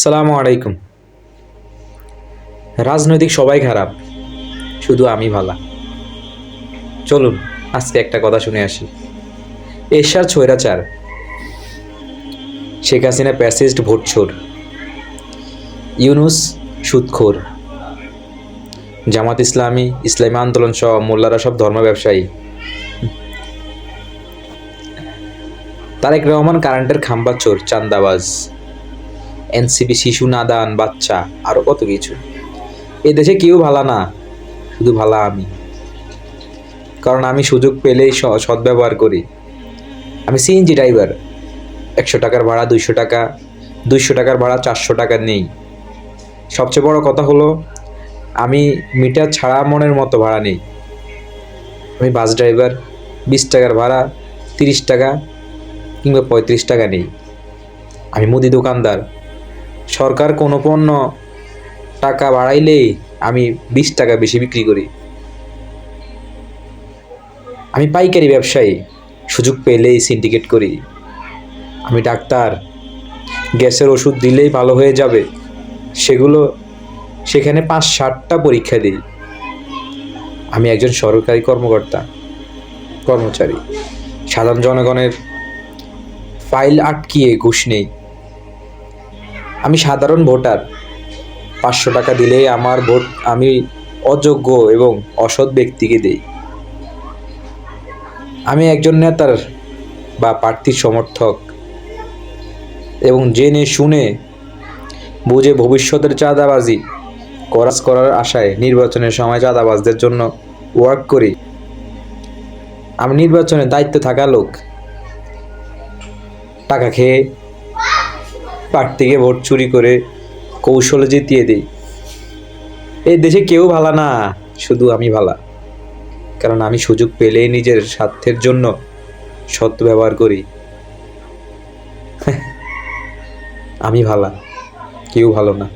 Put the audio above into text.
সালামু আলাইকুম। রাজনৈতিক সবাই খারাপ, শুধু আমি ভালা। চলুন আজকে একটা কথা শুনে আসি। এরশাদ স্বৈরাচার, শেখ হাসিনা প্যাসিস্ট ভোটচোর, ইউনুস সুদখোর, জামাত ইসলামী, ইসলামী আন্দোলন সহ মোল্লারা সব ধর্ম ব্যবসায়ী, তারেক রহমান কারেন্টের খাম্বা চোর, চান্দাবাজ, এনসিপি শিশু নাদান বাচ্চা, আরো কত কিছু। এ দেশে কেউ ভালা না, শুধু ভালা আমি। কারণ আমি সুযোগ পেলেই সদ্ব্যবহার করি। আমি সিএনজি ড্রাইভার, 100 টাকার ভাড়া 200 টাকা, 200 টাকার ভাড়া 400 টাকা নেই। সবচেয়ে বড় কথা হলো আমি মিটার ছাড়া মনের মতো ভাড়া নেই। আমি বাস ড্রাইভার, 20 টাকার ভাড়া 30 টাকা কিংবা 35 টাকা নেই। আমি মুদি দোকানদার, সরকার কোনো পণ্য টাকা বাড়াইলেই আমি 20 টাকা বেশি বিক্রি করি। আমি পাইকারি ব্যবসায়ী, সুযোগ পেলেই সিন্ডিকেট করি। আমি ডাক্তার, গ্যাসের ওষুধ দিলেই ভালো হয়ে যাবে সেখানে 5-7টা পরীক্ষা দিই। আমি একজন সরকারি কর্মচারী, সাধারণ জনগণের ফাইল আটকিয়ে ঘুষ নেই। আমি সাধারণ ভোটার, 500 টাকা দিলেই আমার ভোট আমি অযোগ্য এবং অসৎ ব্যক্তিকে দেই। আমি একজন নেতার বা প্রার্থীর সমর্থক এবং জেনে শুনে বুঝে ভবিষ্যতের চাঁদাবাজি করার আশায় নির্বাচনের সময় চাঁদাবাজদের জন্য ওয়ার্ক করি। আমি নির্বাচনে দায়িত্বে থাকা লোক, টাকা খেয়ে প্রার্থীকে ভোট চুরি করে কৌশলে জিতিয়ে দিই। এই দেশে কেউ ভালা না, শুধু আমি ভালা। কারণ আমি সুযোগ পেলেই নিজের স্বার্থের জন্য সৎ ব্যবহার করি। আমি ভালা, কেউ ভালো না।